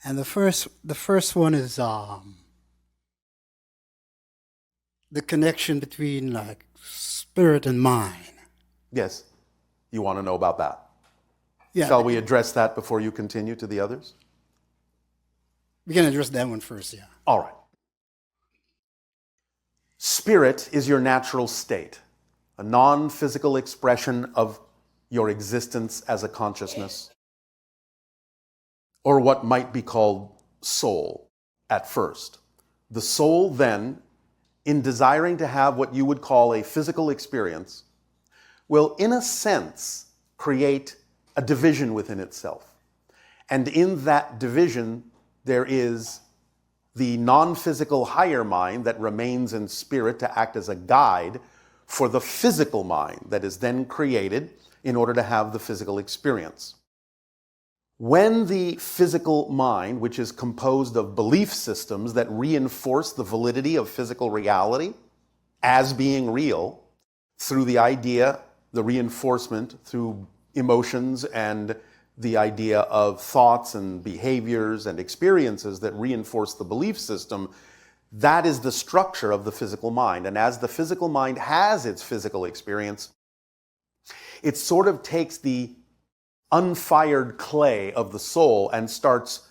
And the first one is the connection between like spirit and mind. Yes. You want to know about that? Yeah, Shall we address that before you continue to the others? we can address that one first. Yeah. All right. Spirit is your natural state, a non-physical expression of your existence as a consciousness, or what might be called soul at first. The soul then, in desiring to have what you would call a physical experience, will in a sense create a division within itself. And in that division, there is the non-physical higher mind that remains in spirit to act as a guide for the physical mind that is then created in order to have the physical experience. When the physical mind, which is composed of belief systems that reinforce the validity of physical reality as being real through the idea, the reinforcement through emotions and the idea of thoughts and behaviors and experiences that reinforce the belief system, that is the structure of the physical mind. And as the physical mind has its physical experience, it sort of takes the unfired clay of the soul and starts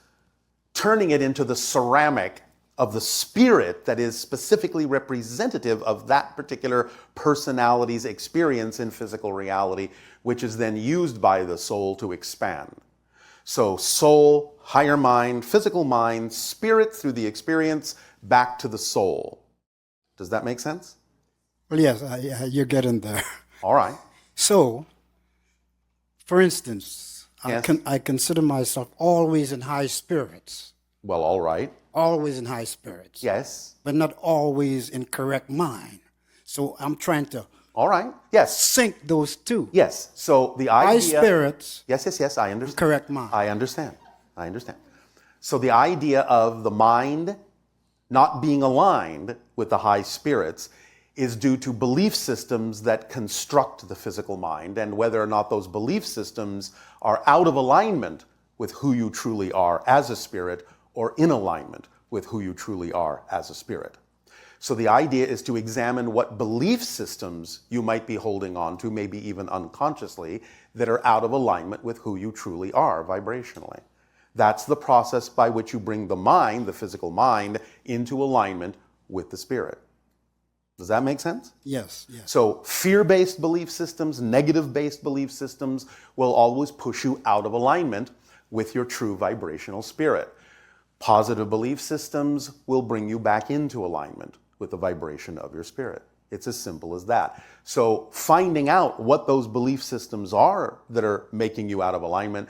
turning it into the ceramic of the spirit that is specifically representative of that particular personality's experience in physical reality, which is then used by the soul to expand. So soul, higher mind, physical mind, spirit through the experience, back to the soul. Does that make sense? Well, yes, you're getting there. All right. So, for instance, Yes. I consider myself always in high spirits, Well, all right. always in high spirits, Yes. but not always in correct mind. So I'm trying to All right. Yes. sync those two. Yes. So the High idea... spirits, Yes, I understand. correct mind. I understand. So the idea of the mind not being aligned with the high spirits is due to belief systems that construct the physical mind, and whether or not those belief systems are out of alignment with who you truly are as a spirit or in alignment with who you truly are as a spirit. So the idea is to examine what belief systems you might be holding on to, maybe even unconsciously, that are out of alignment with who you truly are vibrationally. That's the process by which you bring the mind, the physical mind, into alignment with the spirit. Does that make sense? Yes, yes. So fear-based belief systems, negative-based belief systems will always push you out of alignment with your true vibrational spirit. Positive belief systems will bring you back into alignment with the vibration of your spirit. It's as simple as that. So finding out what those belief systems are that are making you out of alignment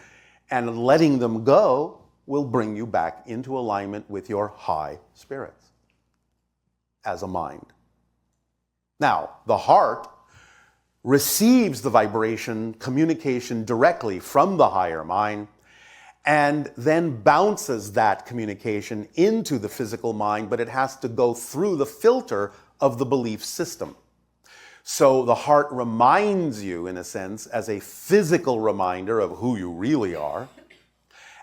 and letting them go will bring you back into alignment with your high spirits as a mind. Now, the heart receives the vibration communication directly from the higher mind and then bounces that communication into the physical mind, but it has to go through the filter of the belief system. So the heart reminds you, in a sense, as a physical reminder of who you really are,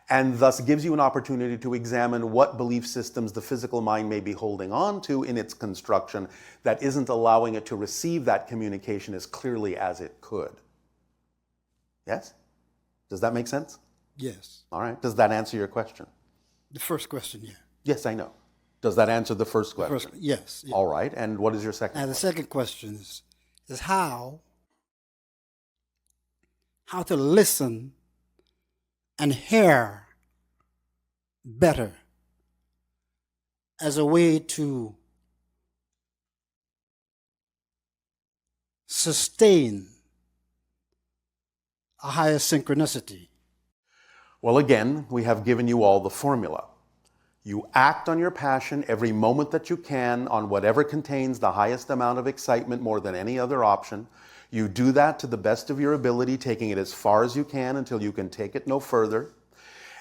and thus gives you an opportunity to examine what belief systems the physical mind may be holding on to in its construction that isn't allowing it to receive that communication as clearly as it could. Yes? Does that make sense? Yes. All right. Does that answer your question? The first question, yeah. Yes, I know. Does that answer the first question? Yes. Yeah. All right. And what is your second Now, the question? second question is how to listen and hear better as a way to sustain a higher synchronicity. Well, again, we have given you all the formula. You act on your passion every moment that you can on whatever contains the highest amount of excitement more than any other option. You do that to the best of your ability, taking it as far as you can until you can take it no further.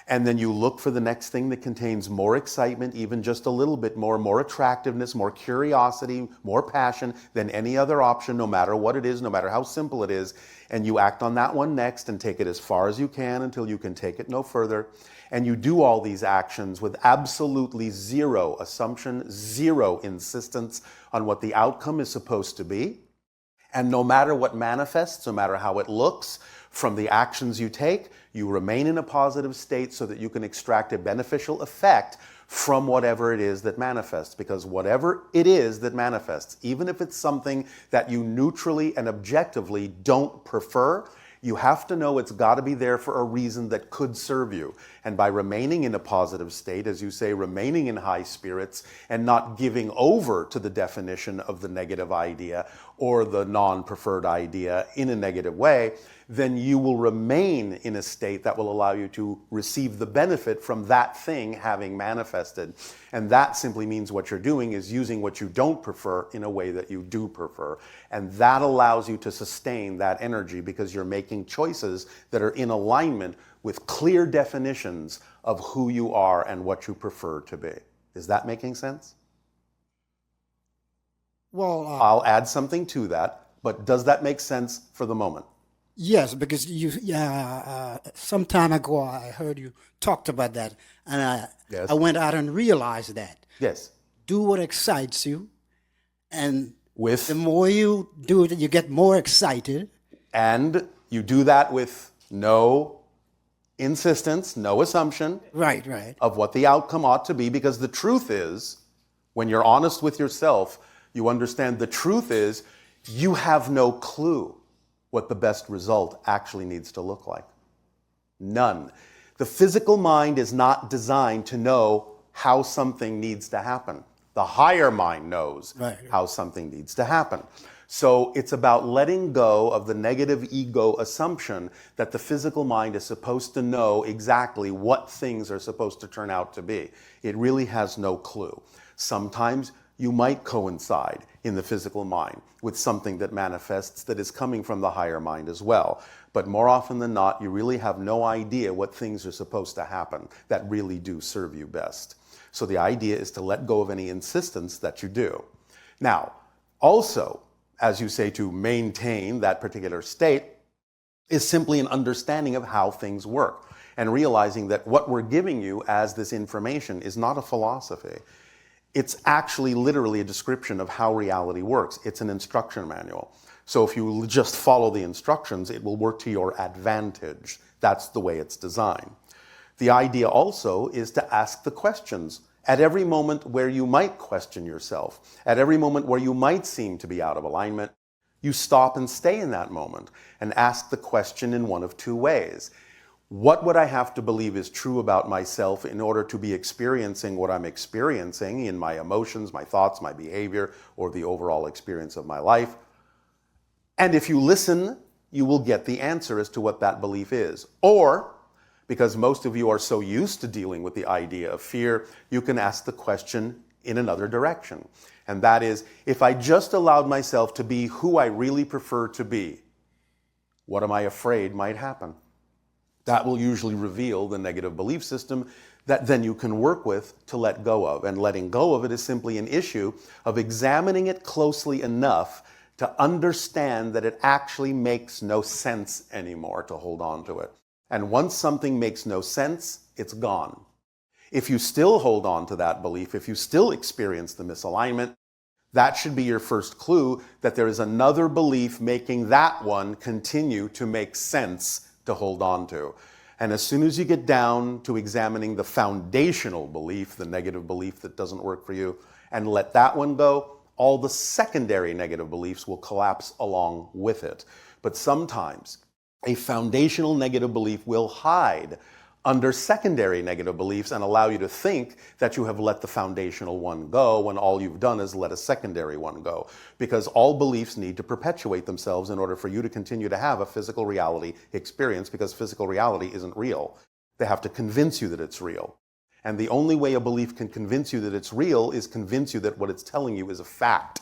And then you look for the next thing that contains more excitement, even just a little bit more attractiveness, more curiosity, more passion than any other option, no matter what it is, no matter how simple it is. And you act on that one next and take it as far as you can until you can take it no further. And you do all these actions with absolutely zero assumption, zero insistence on what the outcome is supposed to be. And no matter what manifests, no matter how it looks, from the actions you take, you remain in a positive state so that you can extract a beneficial effect from whatever it is that manifests. Because whatever it is that manifests, even if it's something that you neutrally and objectively don't prefer, you have to know it's got to be there for a reason that could serve you. And by remaining in a positive state, as you say, remaining in high spirits and not giving over to the definition of the negative idea or the non-preferred idea in a negative way, then you will remain in a state that will allow you to receive the benefit from that thing having manifested. And that simply means what you're doing is using what you don't prefer in a way that you do prefer. And that allows you to sustain that energy because you're making choices that are in alignment with clear definitions of who you are and what you prefer to be. Is that making sense? Well, I'll add something to that, but does that make sense for the moment? yes, because some time ago I heard you talked about that, and Yes. I went out and realized that Yes. do what excites you, and With, the more you do it, you get more excited. and you do that with no insistence, no assumption Right, right. of what the outcome ought to be, because the truth is, when you're honest with yourself, you understand the truth is you have no clue what the best result actually needs to look like. None. The physical mind is not designed to know how something needs to happen. The higher mind knows Right. how something needs to happen. So it's about letting go of the negative ego assumption that the physical mind is supposed to know exactly what things are supposed to turn out to be. It really has no clue. Sometimes you might coincide in the physical mind with something that manifests that is coming from the higher mind as well. But more often than not, you really have no idea what things are supposed to happen that really do serve you best. So the idea is to let go of any insistence that you do. Now, also, as you say, to maintain that particular state is simply an understanding of how things work and realizing that what we're giving you as this information is not a philosophy. It's actually literally a description of how reality works. It's an instruction manual. So if you just follow the instructions, it will work to your advantage. That's the way it's designed. The idea also is to ask the questions at every moment where you might question yourself, at every moment where you might seem to be out of alignment. You stop and stay in that moment and ask the question in one of two ways. What would I have to believe is true about myself in order to be experiencing what I'm experiencing in my emotions, my thoughts, my behavior, or the overall experience of my life? And if you listen, you will get the answer as to what that belief is. Or, because most of you are so used to dealing with the idea of fear, you can ask the question in another direction. And that is, if I just allowed myself to be who I really prefer to be, what am I afraid might happen? That will usually reveal the negative belief system that then you can work with to let go of. And letting go of it is simply an issue of examining it closely enough to understand that it actually makes no sense anymore to hold on to it. And once something makes no sense, it's gone. If you still hold on to that belief, if you still experience the misalignment, that should be your first clue that there is another belief making that one continue to make sense to hold on to. And as soon as you get down to examining the foundational belief, the negative belief that doesn't work for you, and let that one go, all the secondary negative beliefs will collapse along with it. But sometimes a foundational negative belief will hide under secondary negative beliefs and allow you to think that you have let the foundational one go when all you've done is let a secondary one go. Because all beliefs need to perpetuate themselves in order for you to continue to have a physical reality experience, because physical reality isn't real. They have to convince you that it's real. And the only way a belief can convince you that it's real is convince you that what it's telling you is a fact.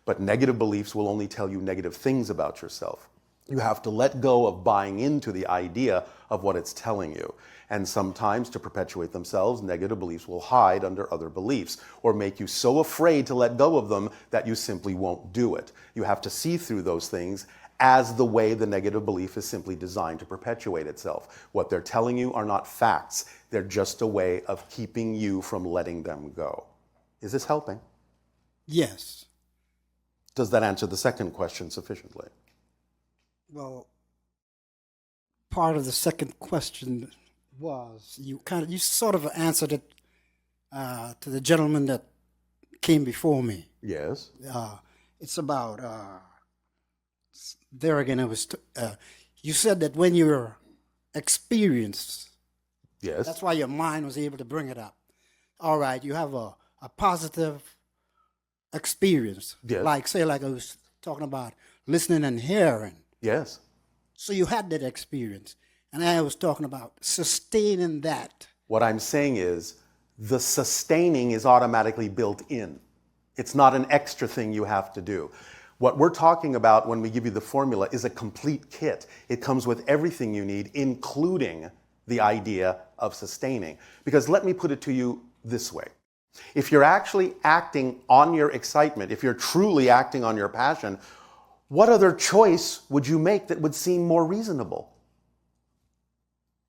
But negative beliefs will only tell you negative things about yourself. You have to let go of buying into the idea of what it's telling you. And sometimes, to perpetuate themselves, negative beliefs will hide under other beliefs or make you so afraid to let go of them that you simply won't do it. You have to see through those things as the way the negative belief is simply designed to perpetuate itself. What they're telling you are not facts. They're just a way of keeping you from letting them go. Is this helping? Yes. Does that answer the second question sufficiently? Well, part of the second question was you sort of answered it to the gentleman that came before me. Yes. It's about there again. It was you said that when you're experienced, Yes. that's why your mind was able to bring it up. All right, you have a positive experience, Yes. like I was talking about listening and hearing. Yes. So you had that experience, and I was talking about sustaining that. What I'm saying is the sustaining is automatically built in. It's not an extra thing you have to do. What we're talking about when we give you the formula is a complete kit. It comes with everything you need, including the idea of sustaining. Because let me put it to you this way. If you're actually acting on your excitement, if you're truly acting on your passion, what other choice would you make that would seem more reasonable?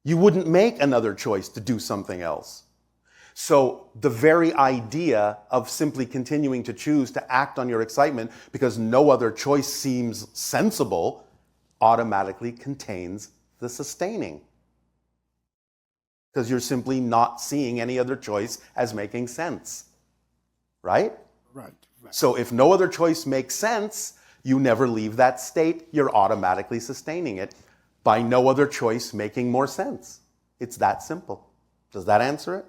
You wouldn't make another choice to do something else. So the very idea of simply continuing to choose to act on your excitement because no other choice seems sensible automatically contains the sustaining. Because you're simply not seeing any other choice as making sense. Right? Right. So if no other choice makes sense, you never leave that state, you're automatically sustaining it by no other choice making more sense. It's that simple. Does that answer it?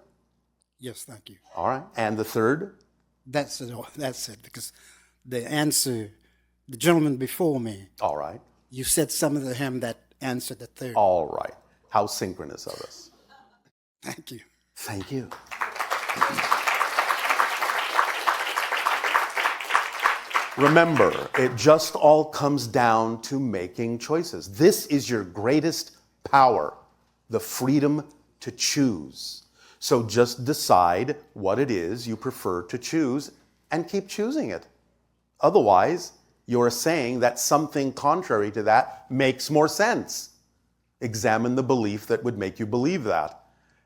Yes, thank you. All right. And the third? That's it. That's it. Because the answer, the gentleman before me, All right. you said something to him that answered the third. All right. How synchronous of us. Thank you. Thank you. Remember, it just all comes down to making choices. This is your greatest power, the freedom to choose. So just decide what it is you prefer to choose and keep choosing it. Otherwise, you're saying that something contrary to that makes more sense. Examine the belief that would make you believe that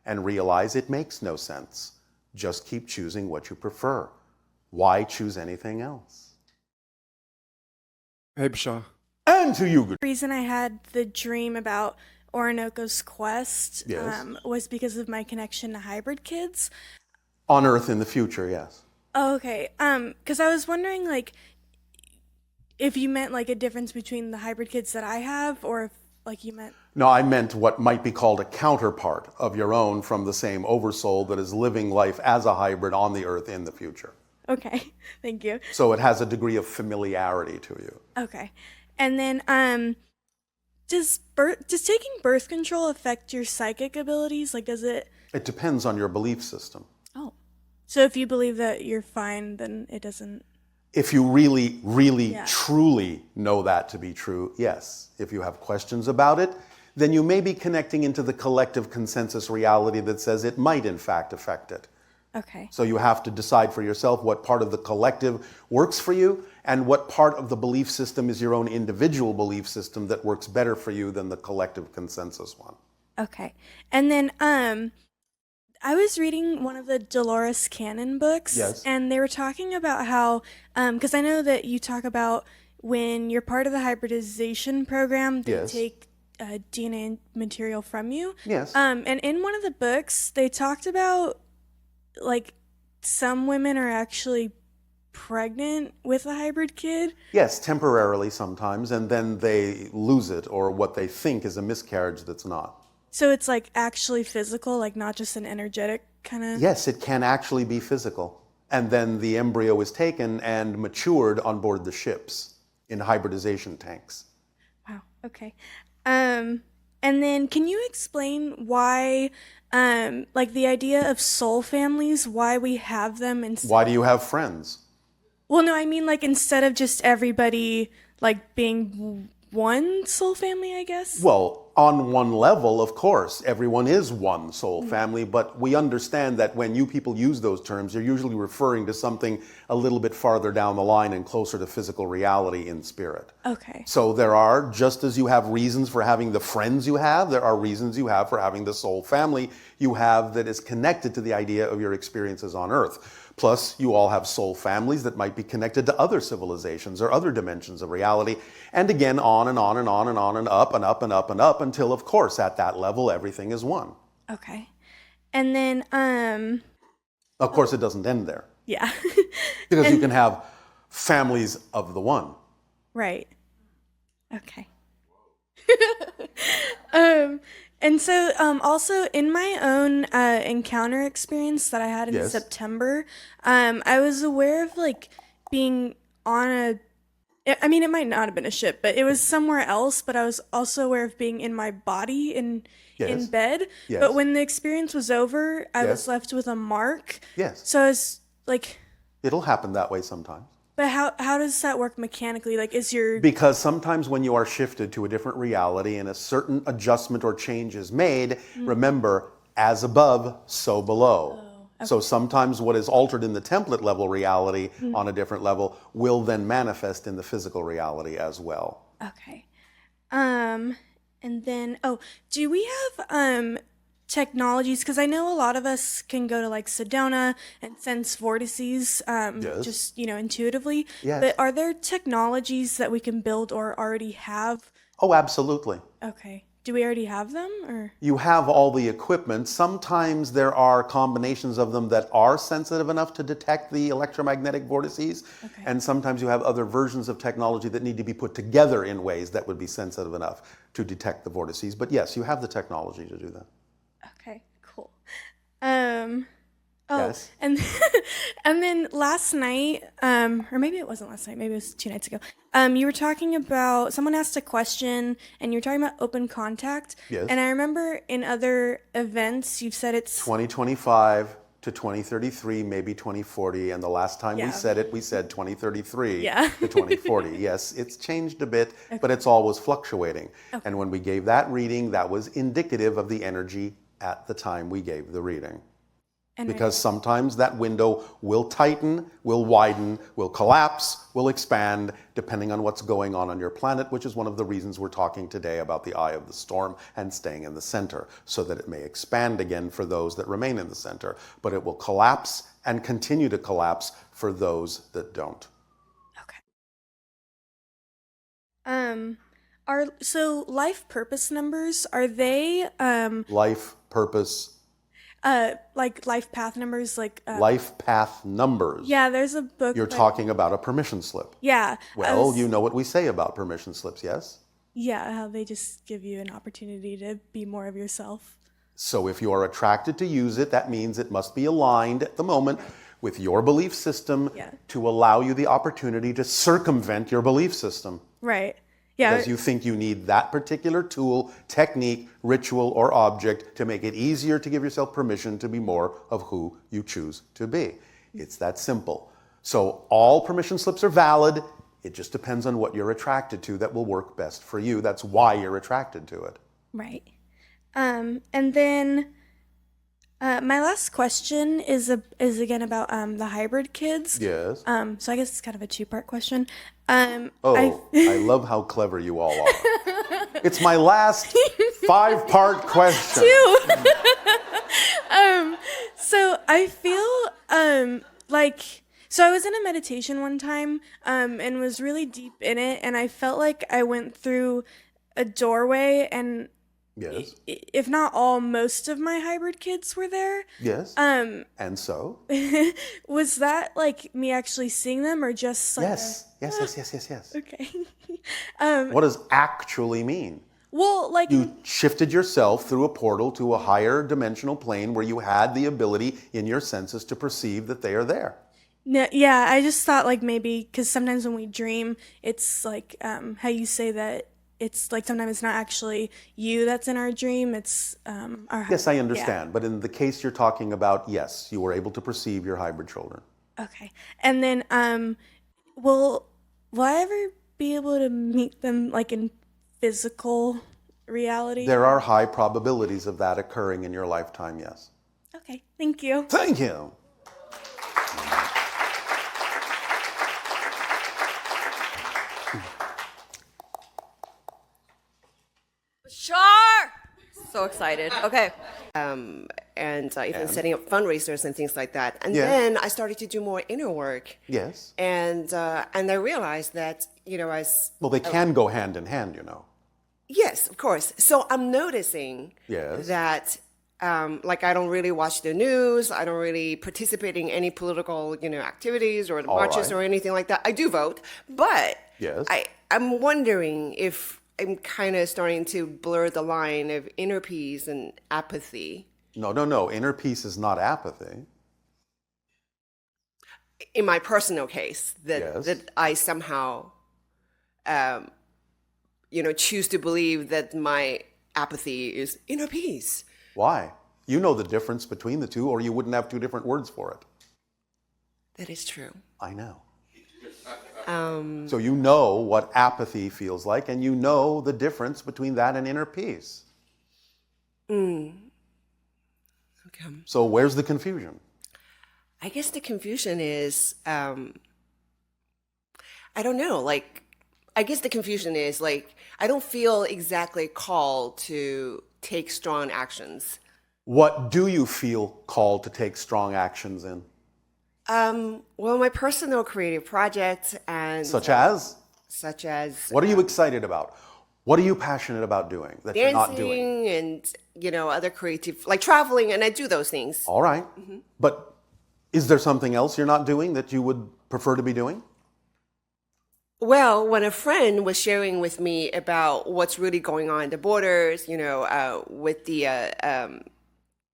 and realize it makes no sense. Just keep choosing what you prefer. Why choose anything else? Hey, Bashar. And to you, good. The reason I had the dream about Orinoco's quest Yes. was because of my connection to hybrid kids. On Earth in the future, yes. Oh, okay. Because I was wondering, like, if you meant like a difference between the hybrid kids that I have, or if like you meant. No, I meant what might be called a counterpart of your own from the same oversoul that is living life as a hybrid on the Earth in the future. Okay, thank you. So it has a degree of familiarity to you. Okay, and then does taking birth control affect your psychic abilities? Like, does it? It depends on your belief system. Oh, so if you believe that you're fine, then it doesn't. If you really, really, Yeah. truly know that to be true, yes. If you have questions about it, then you may be connecting into the collective consensus reality that says it might in fact affect it. Okay. So you have to decide for yourself what part of the collective works for you and what part of the belief system is your own individual belief system that works better for you than the collective consensus one. Okay. And then I was reading one of the Dolores Cannon books. Yes. And they were talking about how, because I know that you talk about when you're part of the hybridization program, they Yes. take DNA material from you. Yes. And in one of the books, they talked about like some women are actually pregnant with a hybrid kid. Yes, temporarily sometimes, and then they lose it or what they think is a miscarriage that's not. So it's like actually physical, like not just an energetic kind of. Yes, it can actually be physical. And then the embryo is taken and matured on board the ships in hybridization tanks. Wow. Okay. And then can you explain why, like the idea of soul families, why we have them instead? Why do you have friends? Well, no, I mean like instead of just everybody like being one soul family, I guess. Well, On one level, of course, everyone is one soul family, but we understand that when you people use those terms, you're usually referring to something a little bit farther down the line and closer to physical reality in spirit. Okay. So there are, just as you have reasons for having the friends you have, there are reasons you have for having the soul family you have that is connected to the idea of your experiences on Earth. Plus, you all have soul families that might be connected to other civilizations or other dimensions of reality. And again, on and on and on and on and up and up and up and up until, of course, at that level, everything is one. Okay. And then, Of course, it doesn't end there. yeah. Because you can have families of the one. Right. Okay. And so, also in my own encounter experience that I had in Yes. September, I was aware of like being on I mean, it might not have been a ship, but it was somewhere else. But I was also aware of being in my body in Yes. bed. Yes. But when the experience was over, I Yes. was left with a mark. Yes. So I was like, It'll happen that way sometimes. but how does that work mechanically? Like, is your Because sometimes when you are shifted to a different reality and a certain adjustment or change is made, remember, as above, so below. So sometimes what is altered in the template level reality on a different level will then manifest in the physical reality as well. Okay. And then, do we have technologies? Because I know a lot of us can go to like Sedona and sense vortices, Yes. just intuitively. Yes. But are there technologies that we can build or already have? Oh, absolutely. Okay. Do we already have them, or? You have all the equipment. Sometimes there are combinations of them that are sensitive enough to detect the electromagnetic vortices. Okay. And sometimes you have other versions of technology that need to be put together in ways that would be sensitive enough to detect the vortices. But yes, you have the technology to do that. Okay. Cool. Yes. And and then last night, or maybe it wasn't last night, maybe it was 2 nights ago. You were talking about someone asked a question, and you were talking about open contact. Yes. And I remember in other events you've said it's 2025 to 2033, maybe 2040. And the last time we Yeah. said it, we said 2033 Yeah. to 2040. Yes, it's changed a bit, but it's always fluctuating. And when we gave that reading, that was indicative of the energy at the time we gave the reading. and Because sometimes that window will tighten, will widen, will collapse, will expand, depending on what's going on your planet, which is one of the reasons we're talking today about the eye of the storm and staying in the center, so that it may expand again for those that remain in the center. But it will collapse and continue to collapse for those that don't. Okay. So life purpose numbers, are they Life purpose, like life path numbers, like life path numbers. yeah, there's a book You're talking about a permission slip. Yeah. Well, you know what we say about permission slips, yes? Yeah, how they just give you an opportunity to be more of yourself. So if you are attracted to use it, that means it must be aligned at the moment with your belief system Yeah. to allow you the opportunity to circumvent your belief system. Right. Yeah. Because you think you need that particular tool, technique, ritual, or object to make it easier to give yourself permission to be more of who you choose to be. It's that simple. So all permission slips are valid. It just depends on what you're attracted to that will work best for you. That's why you're attracted to it. Right. And then my last question is again about the hybrid kids. Yes. So I guess it's kind of a two-part question. I love how clever you all are. It's my last 5-part question. So I feel so I was in a meditation one time and was really deep in it, and I felt like I went through a doorway, and Yes. if not all, most of my hybrid kids were there. Yes. And so? Was that like me actually seeing them, or just like Yes. Yes. okay. What does actually mean? Well, like You shifted yourself through a portal to a higher dimensional plane where you had the ability in your senses to perceive that they are there. no, yeah, I just thought like maybe because sometimes when we dream, it's like how you say that it's like sometimes it's not actually you that's in our dream. It's our Yes, I understand. But in the case you're talking about, yes, you were able to perceive your hybrid children. Okay, and then will I ever be able to meet them like in physical reality? There are high probabilities of that occurring in your lifetime, yes. Okay, thank you. Thank you. Bashar! So excited. Okay. And even setting up fundraisers and things like that. And then I started to do more inner work. Yes. And I realized that, as... Well, they can go hand in hand, you know. Yes, of course. So I'm noticing that, I don't really watch the news. I don't really participate in any political, activities or marches or anything like that. I do vote, but I'm wondering if I'm kind of starting to blur the line of inner peace and apathy. No. Inner peace is not apathy. In my personal case, that I somehow, choose to believe that my apathy is inner peace. Why? You know the difference between the two, or you wouldn't have two different words for it. That is true. I know. So you know what apathy feels like, and you know the difference between that and inner peace. Okay. So where's the confusion? I guess the confusion is, I don't know, I guess the confusion is, I don't feel exactly called to take strong actions. What do you feel called to take strong actions in? Well, my personal creative projects and... Such as? Such as... What are you excited about? What are you passionate about doing that you're not doing? Dancing and, other creative, like traveling, and I do those things. All right. Mm-hmm. But is there something else you're not doing that you would prefer to be doing? Well, when a friend was sharing with me about what's really going on at the borders, with the...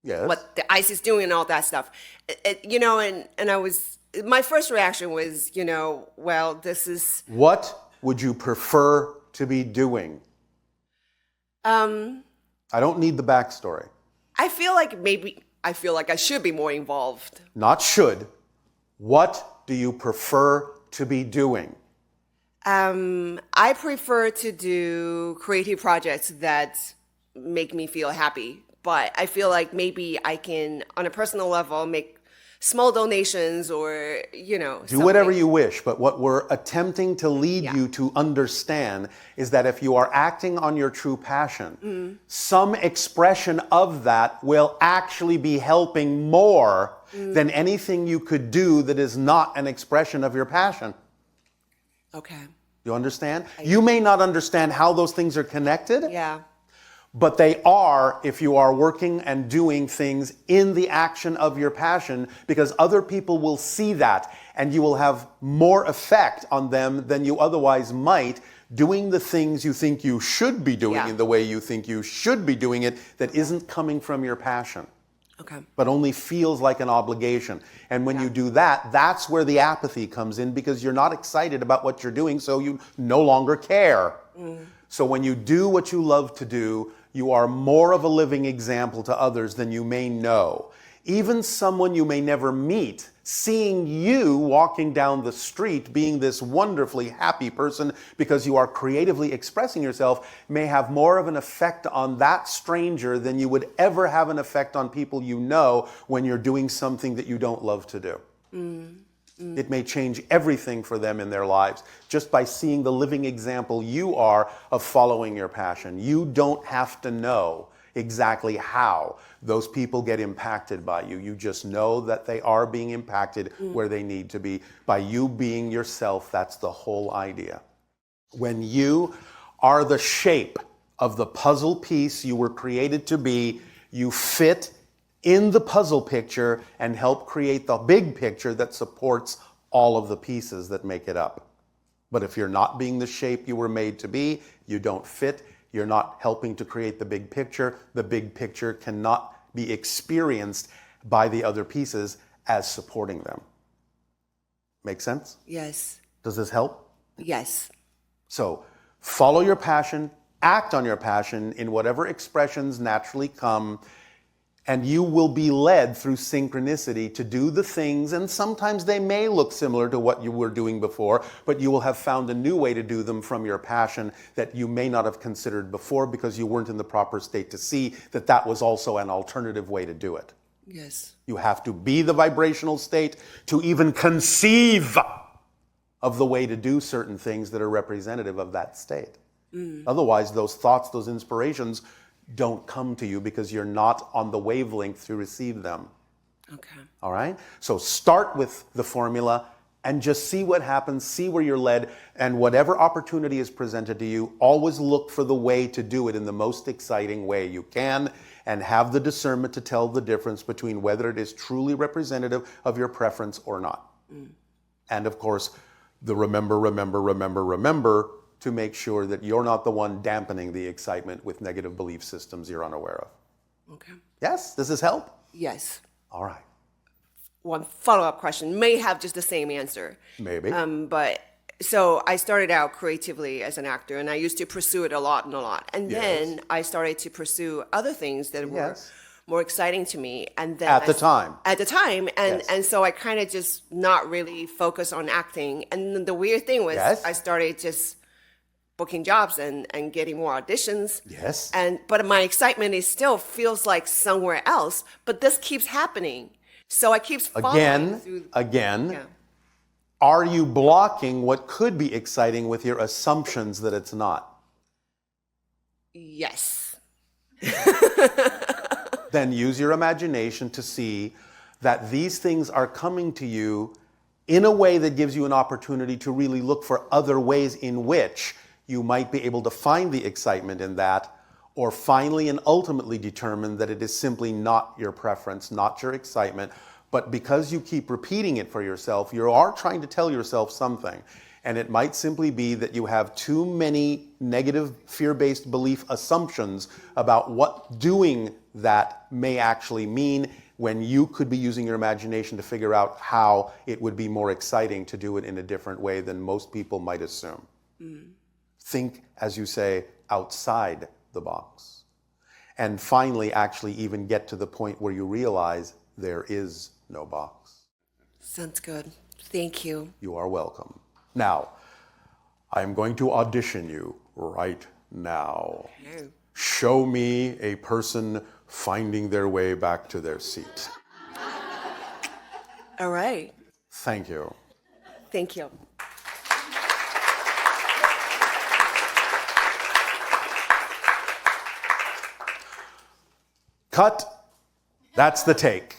what the ICE is doing and all that stuff, and I was, my first reaction was, well, this is... What would you prefer to be doing? I don't need the backstory. I feel like I should be more involved. Not should. What do you prefer to be doing? I prefer to do creative projects that make me feel happy. But I feel like maybe I can, on a personal level, make small donations or, do whatever you wish. But what we're attempting to lead you to understand is that if you are acting on your true passion, some expression of that will actually be helping more than anything you could do that is not an expression of your passion. Okay. You understand? You may not understand how those things are connected. Yeah. But they are if you are working and doing things in the action of your passion, because other people will see that and you will have more effect on them than you otherwise might doing the things you think you should be doing in the way you think you should be doing it that isn't coming from your passion. Okay. But only feels like an obligation. And when you do that, that's where the apathy comes in, because you're not excited about what you're doing, so you no longer care. So when you do what you love to do, you are more of a living example to others than you may know. Even someone you may never meet, seeing you walking down the street, being this wonderfully happy person because you are creatively expressing yourself, may have more of an effect on that stranger than you would ever have an effect on people you know when you're doing something that you don't love to do. It may change everything for them in their lives just by seeing the living example you are of following your passion. You don't have to know exactly how those people get impacted by you. You just know that they are being impacted where they need to be. By you being yourself, that's the whole idea. When you are the shape of the puzzle piece you were created to be, you fit in the puzzle picture and help create the big picture that supports all of the pieces that make it up. But if you're not being the shape you were made to be, you don't fit, you're not helping to create the big picture cannot be experienced by the other pieces as supporting them. Make sense? Yes. Does this help? Yes. So follow your passion, act on your passion in whatever expressions naturally come. And you will be led through synchronicity to do the things, and sometimes they may look similar to what you were doing before, but you will have found a new way to do them from your passion that you may not have considered before because you weren't in the proper state to see that that was also an alternative way to do it. Yes. You have to be the vibrational state to even conceive of the way to do certain things that are representative of that state. Otherwise, those thoughts, those inspirations don't come to you because you're not on the wavelength to receive them. Okay. All right? So start with the formula and just see what happens, see where you're led, and whatever opportunity is presented to you, always look for the way to do it in the most exciting way you can, and have the discernment to tell the difference between whether it is truly representative of your preference or not. And of course, the remember to make sure that you're not the one dampening the excitement with negative belief systems you're unaware of. Okay. Yes? Does this help? Yes. All right. One follow-up question may have just the same answer. Maybe. But so I started out creatively as an actor, and I used to pursue it a lot. And then I started to pursue other things that were more exciting to me. And then At the time. And so I kind of just not really focused on acting. And then the weird thing was I started just booking jobs and getting more auditions. Yes. But my excitement is still feels like somewhere else. But this keeps happening. So I keep following Again, are you blocking what could be exciting with your assumptions that it's not? Yes. Then use your imagination to see that these things are coming to you in a way that gives you an opportunity to really look for other ways in which you might be able to find the excitement in that, or finally and ultimately determine that it is simply not your preference, not your excitement, but because you keep repeating it for yourself, you are trying to tell yourself something. And it might simply be that you have too many negative fear-based belief assumptions about what doing that may actually mean, when you could be using your imagination to figure out how it would be more exciting to do it in a different way than most people might assume. Think, as you say, outside the box. And finally, actually even get to the point where you realize there is no box. Sounds good. Thank you. You are welcome. Now, I'm going to audition you right now. Okay. Show me a person finding their way back to their seat. All right. Thank you. Thank you. Cut. That's the take.